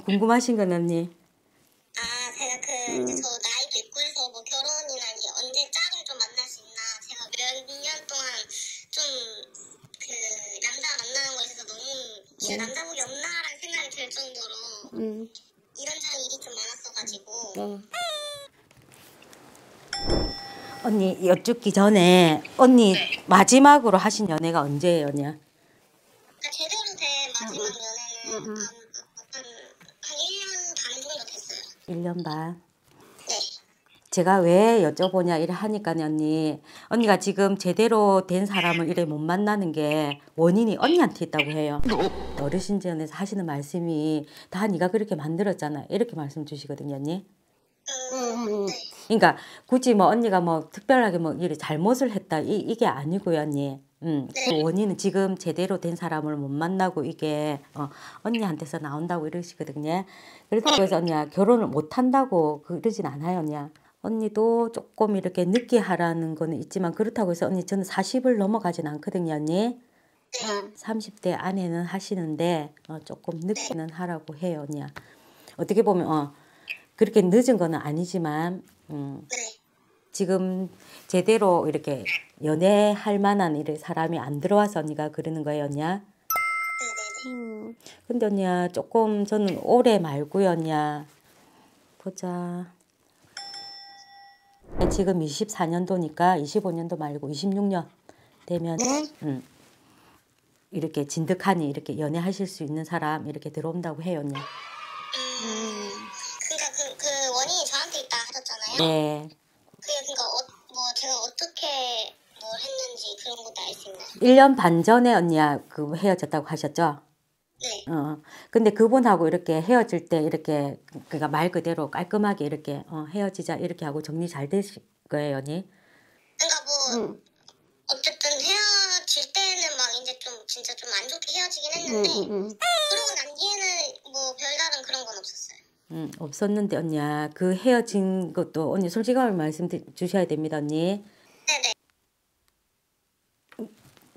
궁금하신 건 언니? 아, 제가 이제 저 나이도 있고 해서 뭐 결혼이나 이제 언제 짝을 좀 만날 수 있나. 제가 몇 년 동안 좀 남자 만나는 거에 있어서 너무 진짜 남자복이 없나라는 생각이 들 정도로 이런저런 일이 좀 많았어가지고. 언니 여쭙기 전에 언니 마지막으로 하신 연애가 언제예요, 언니야? 그러니까 제대로 된 마지막 연애는 한 1년 반 정도 됐어요. 1년 반. 네. 제가 왜 여쭤보냐 이래 하니까요, 언니가 지금 제대로 된 사람을 이래 못 만나는 게 원인이 언니한테 있다고 해요. 어르신전에서 하시는 말씀이 다 네가 그렇게 만들었잖아 이렇게 말씀 주시거든요, 언니. 네. 그러니까 굳이 뭐 언니가 뭐 특별하게 뭐 이래 잘못을 했다 이게 아니고요, 언니. 그 원인은 지금 제대로 된 사람을 못 만나고 이게 언니한테서 나온다고 이러시거든요. 그렇다고 해서 언니가 결혼을 못 한다고 그러진 않아요, 언니야. 언니도 조금 이렇게 늦게 하라는 거는 있지만 그렇다고 해서 언니 저는 40을 넘어가진 않거든요, 언니. 30대 안에는 하시는데 조금 늦게는 하라고 해요, 언니야. 어떻게 보면 그렇게 늦은 거는 아니지만 지금 제대로 이렇게 연애할 만한 이렇게 사람이 안 들어와서 언니가 그러는 거예요, 언니야. 근데 언니야 조금 저는 올해 말고요, 언니야. 보자. 지금 24년도니까 25년도 말고 26년 되면 이렇게 진득하니 이렇게 연애하실 수 있는 사람 이렇게 들어온다고 해요, 언니야. 그러니까 그 원인이 저한테 있다 하셨잖아요. 네. 그러니까 뭐 제가 어떻게 뭘 했는지 그런 것도 알 수 있나요? 1년 반 전에 언니야 그 헤어졌다고 하셨죠? 네. 근데 그분하고 이렇게 헤어질 때 이렇게 그러니까 말 그대로 깔끔하게 이렇게 헤어지자 이렇게 하고 정리 잘 되실 거예요, 언니? 그러니까 뭐 어쨌든 헤어질 때는 막 이제 좀 진짜 좀 안 좋게 헤어지긴 했는데 그러고 난 뒤에는 뭐 별다른 그런 건 없었어요. 없었는데 언니야 그 헤어진 것도 언니 솔직하게 말씀 주셔야 됩니다, 언니. 네네.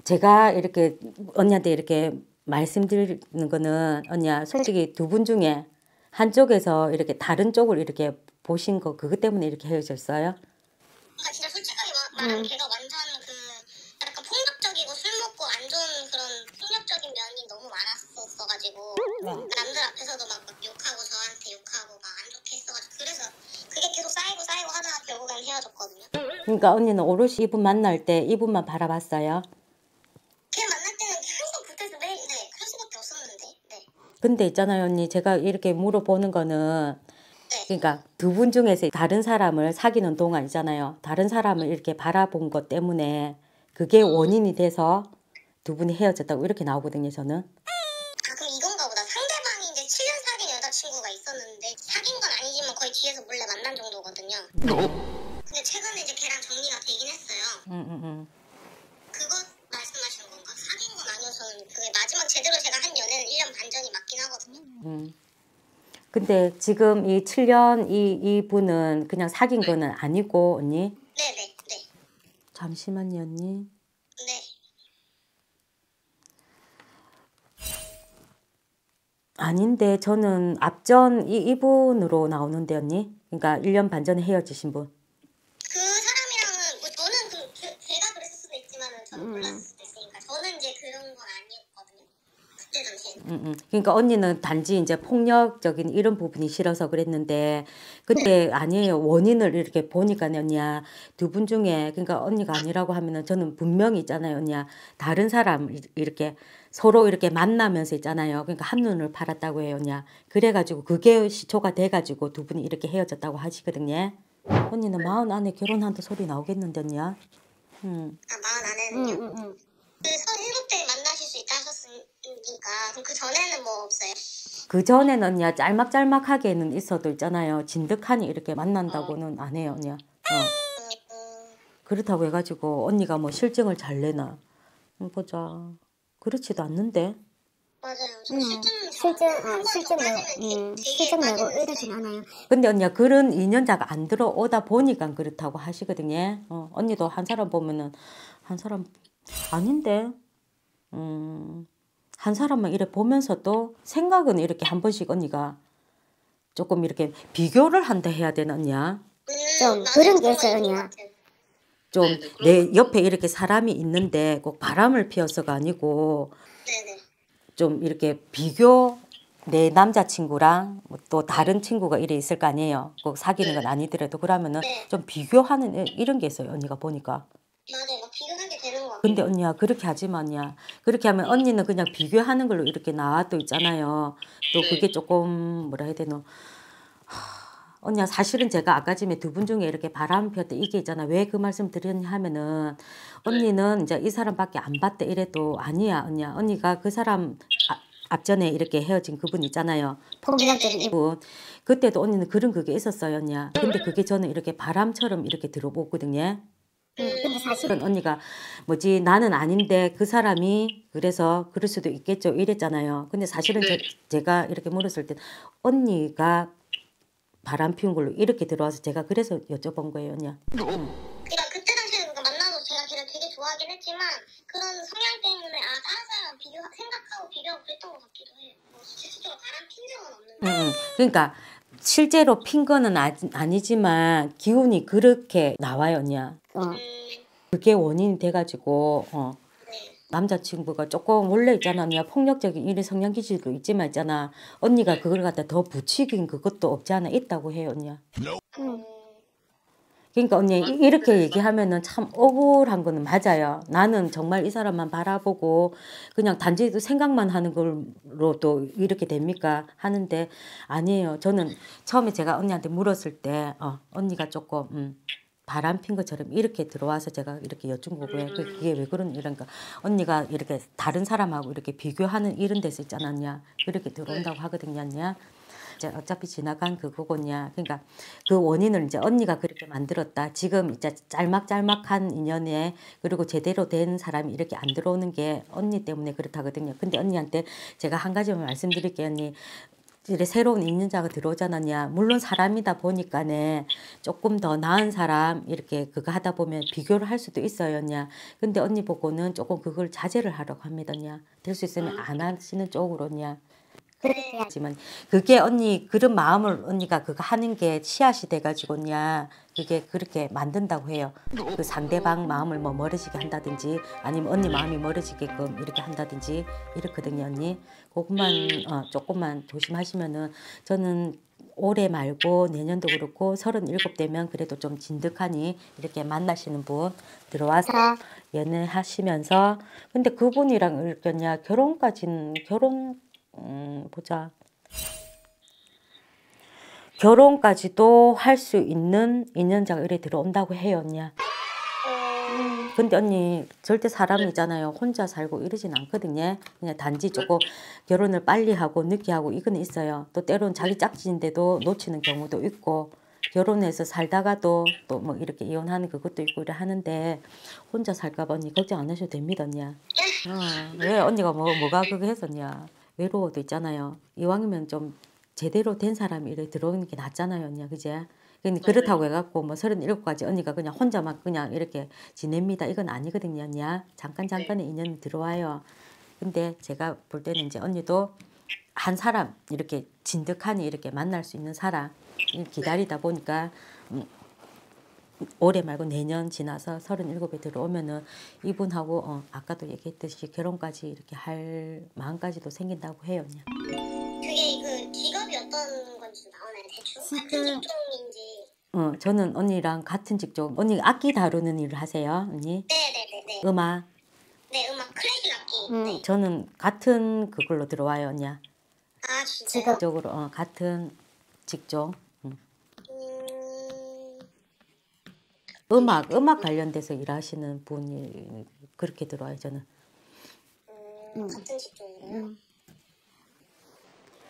제가 이렇게 언니한테 이렇게 말씀드리는 거는 언니야 솔직히 두 분 중에 한쪽에서 이렇게 다른 쪽을 이렇게 보신 거 그것 때문에 이렇게 헤어졌어요? 그러니까 진짜 솔직하게 말하면 걔가 완전 약간 폭력적이고 술 먹고 안 좋은 그런 폭력적인 면이 너무 많았어가지고 남들 앞에서도 막 욕하고 저한테 욕하고 막 안 좋게 했어가지고 그래서 그게 계속 쌓이고 하다가 결국엔 헤어졌거든요. 그러니까 언니는 오롯이 이분 만날 때 이분만 바라봤어요? 걔 만날 때는 계속 붙어서 매일 할 수밖에 없었는데. 네. 근데 있잖아요, 언니. 제가 이렇게 물어보는 거는 그러니까 두 분 중에서 다른 사람을 사귀는 동안 있잖아요. 다른 사람을 이렇게 바라본 것 때문에 그게 원인이 돼서 두 분이 헤어졌다고 이렇게 나오거든요, 저는. 아, 그럼 이건가 보다. 상대방이 이제 7년 사귄 여자친구가 있었는데 사귄 건 아니지만 거의 뒤에서 몰래 만난 정도거든요. 근데 최근에 이제 걔랑 정리가 되긴 했어요. 그거 말씀하시는 건가? 사귄 건 아니어서는 그게 마지막 제대로 제가 한 연애는 1년 반 전이 맞긴 하거든요. 근데 지금 이 7년 이 분은 그냥 사귄 거는 아니고, 언니? 네네. 네. 잠시만요, 언니. 네. 아닌데 저는 앞전 이분으로 나오는데, 언니? 그러니까 1년 반 전에 헤어지신 분. 그 사람이랑은 뭐 저는 제가 그랬을 수도 있지만은 저는 몰랐을 수도 있으니까 저는 이제 그런 건 아니었거든요. 그때 당시에. 그러니까 언니는 단지 이제 폭력적인 이런 부분이 싫어서 그랬는데 그때 아니에요. 원인을 이렇게 보니까요, 언니야. 두 분 중에 그러니까 언니가 아니라고 하면은 저는 분명히 있잖아요, 언니야. 다른 사람 이렇게 서로 이렇게 만나면서 있잖아요. 그러니까 한눈을 팔았다고 해요, 언니야. 그래가지고 그게 시초가 돼가지고 두 분이 이렇게 헤어졌다고 하시거든요. 언니는 40 안에 결혼한다 소리 나오겠는데, 언니야. 아, 40 안에는요? 그 37대 만나실 수 있다 하셨으니까 그럼 그 전에는 뭐 없어요? 그 전에는 언니야 짤막짤막하게는 있어도 있잖아요. 진득하니 이렇게 만난다고는 안 해요, 언니야. 그렇다고 해가지고 언니가 뭐 실증을 잘 내나? 보자. 그렇지도 않는데. 맞아요. 저 실증 내고 이러진 않아요. 근데 언니야 그런 인연자가 안 들어오다 보니까 그렇다고 하시거든요. 언니도 한 사람 보면은 한 사람 아닌데. 한 사람만 이래 보면서도 생각은 이렇게 한 번씩 언니가 조금 이렇게 비교를 한다 해야 되나 언니야? 좀 그런 게 있어요, 언니야. 좀 내 옆에 이렇게 사람이 있는데 꼭 바람을 피워서가 아니고 네네. 좀 이렇게 비교 내 남자친구랑 또 다른 친구가 이래 있을 거 아니에요. 꼭 사귀는 건 아니더라도 그러면은 좀 비교하는 이런 게 있어요. 언니가 보니까. 맞아요. 막 비교하게 되는 것 같아요. 근데 언니야 그렇게 하지 마 언니야. 그렇게 하면 언니는 그냥 비교하는 걸로 이렇게 나와도 있잖아요. 또 그게 조금 뭐라 해야 되노. 언니야 사실은 제가 아까 전에 두 분 중에 이렇게 바람 피웠대 이게 있잖아. 왜 그 말씀 드렸냐 하면은 언니는 이제 이 사람밖에 안 봤대 이래도 아니야 언니야. 언니가 그 사람 앞전에 이렇게 헤어진 그분 있잖아요. 폭력적인 분. 그때도 언니는 그런 그게 있었어요 언니야. 근데 그게 저는 이렇게 바람처럼 이렇게 들어보거든요. 근데 사실은 언니가 뭐지 나는 아닌데 그 사람이 그래서 그럴 수도 있겠죠 이랬잖아요. 근데 사실은 제가 이렇게 물었을 때 언니가 바람 피운 걸로 이렇게 들어와서 제가 그래서 여쭤본 거예요 언니야. 그러니까 그때 당시에는 그러니까 만나도 제가 걔를 되게 좋아하긴 했지만 그런 성향 때문에 다른 사람 생각하고 비교하고 그랬던 것 같기도 해요. 뭐 실질적으로 바람 핀 적은 없는데. 그러니까 실제로 핀 거는 아니지만 기운이 그렇게 나와요 언니야. 그게 원인이 돼가지고 남자친구가 조금 원래 있잖아 언니야 폭력적인 이런 성향 기질도 있지만 있잖아 언니가 그걸 갖다 더 부추긴 그것도 없지 않아 있다고 해요 언니야. 그러니까 언니 이렇게 얘기하면은 참 억울한 거는 맞아요. 나는 정말 이 사람만 바라보고 그냥 단지 생각만 하는 걸로도 이렇게 됩니까 하는데 아니에요. 저는 처음에 제가 언니한테 물었을 때 언니가 조금 바람 핀 것처럼 이렇게 들어와서 제가 이렇게 여쭌 거고요. 그게 왜 그런 이런가 언니가 이렇게 다른 사람하고 이렇게 비교하는 이런 데서 있지 않았냐 그렇게 들어온다고 하거든요 언니야. 어차피 지나간 그거거냐. 그러니까 그 원인을 이제 언니가 그렇게 만들었다. 지금 이제 짤막짤막한 인연에 그리고 제대로 된 사람이 이렇게 안 들어오는 게 언니 때문에 그렇다거든요. 근데 언니한테 제가 한 가지만 말씀드릴게요. 언니. 이래 새로운 인연자가 들어오잖아요. 물론 사람이다 보니까네 조금 더 나은 사람 이렇게 그거 하다 보면 비교를 할 수도 있어요. 냐. 근데 언니 보고는 조금 그걸 자제를 하려고 합니다. 냐. 될 수 있으면 안 하시는 쪽으로냐. 하지만 그게 언니 그런 마음을 언니가 그거 하는 게 씨앗이 돼가지고냐 그게 그렇게 만든다고 해요. 그 상대방 마음을 뭐 멀어지게 한다든지 아니면 언니 마음이 멀어지게끔 이렇게 한다든지 이렇거든요 언니. 그것만 조금만 조심하시면은 저는 올해 말고 내년도 그렇고 37 되면 그래도 좀 진득하니 이렇게 만나시는 분 들어와서 연애하시면서 근데 그분이랑 이렇게냐 결혼까지는 보자. 결혼까지도 할 수 있는 인연자가 이래 들어온다고 해요 언니야. 근데 언니 절대 사람이잖아요. 혼자 살고 이러진 않거든요. 그냥 단지 조금 결혼을 빨리 하고 늦게 하고 이건 있어요. 또 때로는 자기 짝짓인데도 놓치는 경우도 있고 결혼해서 살다가도 또 뭐 이렇게 이혼하는 그것도 있고 이래 하는데 혼자 살까봐 언니 걱정 안 하셔도 됩니다 언니야. 왜 언니가 뭐가 그거 했었냐. 외로워도 있잖아요. 이왕이면 좀 제대로 된 사람이 이렇게 들어오는 게 낫잖아요 언니야. 그제? 그렇다고 해갖고 뭐 37까지 언니가 그냥 혼자만 그냥 이렇게 지냅니다. 이건 아니거든요 언니야. 잠깐의 인연이 들어와요. 근데 제가 볼 때는 이제 언니도 한 사람 이렇게 진득하니 이렇게 만날 수 있는 사람 기다리다 보니까 올해 말고 내년 지나서 37에 들어오면은 이분하고 아까도 얘기했듯이 결혼까지 이렇게 할 마음까지도 생긴다고 해요. 그냥. 그게 그 직업이 어떤 건지 나오나요 대충? 같은 직종인지. 저는 언니랑 같은 직종. 언니 악기 다루는 일을 하세요, 언니? 네네네네. 음악. 네 음악 클래식 악기. 네. 저는 같은 그걸로 들어와요, 언니야. 아 진짜요? 직업적으로 같은 직종. 음악 관련돼서 일하시는 분이 그렇게 들어와요 저는. 같은 직종이에요?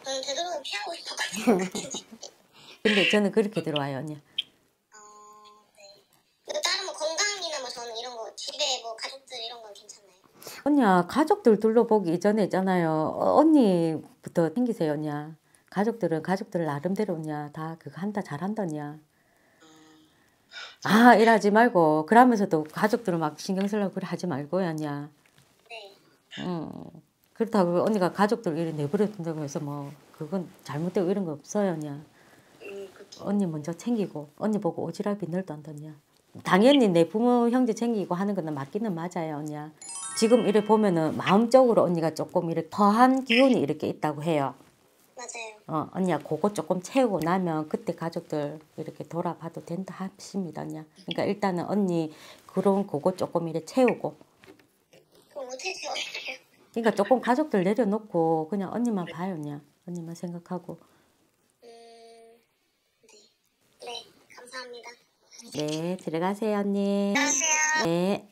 저는 되도록이면 피하고 싶었거든요. 근데 저는 그렇게 들어와요 언니. 네. 다른 뭐 건강이나 뭐 저는 이런 거 집에 뭐 가족들 이런 건 괜찮나요? 언니야 가족들 둘러보기 이전에 있잖아요. 언니부터 생기세요 언니야. 가족들은 가족들 나름대로 언니야 다 그거 한다 잘한다 언니야. 일하지 말고 그러면서도 가족들을 막 신경 쓰려고 그래 하지 말고요 언니야. 네. 그렇다고 언니가 가족들 이렇게 내버려 둔다고 해서 뭐 그건 잘못되고 이런 거 없어요 언니야. 언니 먼저 챙기고 언니 보고 오지랖이 넓던데요. 당연히 내 부모 형제 챙기고 하는 거는 맞기는 맞아요, 언니야. 지금 이래 보면은 마음적으로 언니가 조금 이렇게 더한 기운이 이렇게 있다고 해요. 맞아요. 언니야 그거 조금 채우고 나면 그때 가족들 이렇게 돌아봐도 된다 하십니다, 언니야. 그러니까 일단은 언니 그런 그거 조금 이렇게 채우고. 그럼 어떻게 채워요? 그러니까 조금 가족들 내려놓고 그냥 언니만 봐요, 언니야. 언니만 생각하고. 네, 감사합니다. 네, 들어가세요, 언니. 안녕하세요. 네.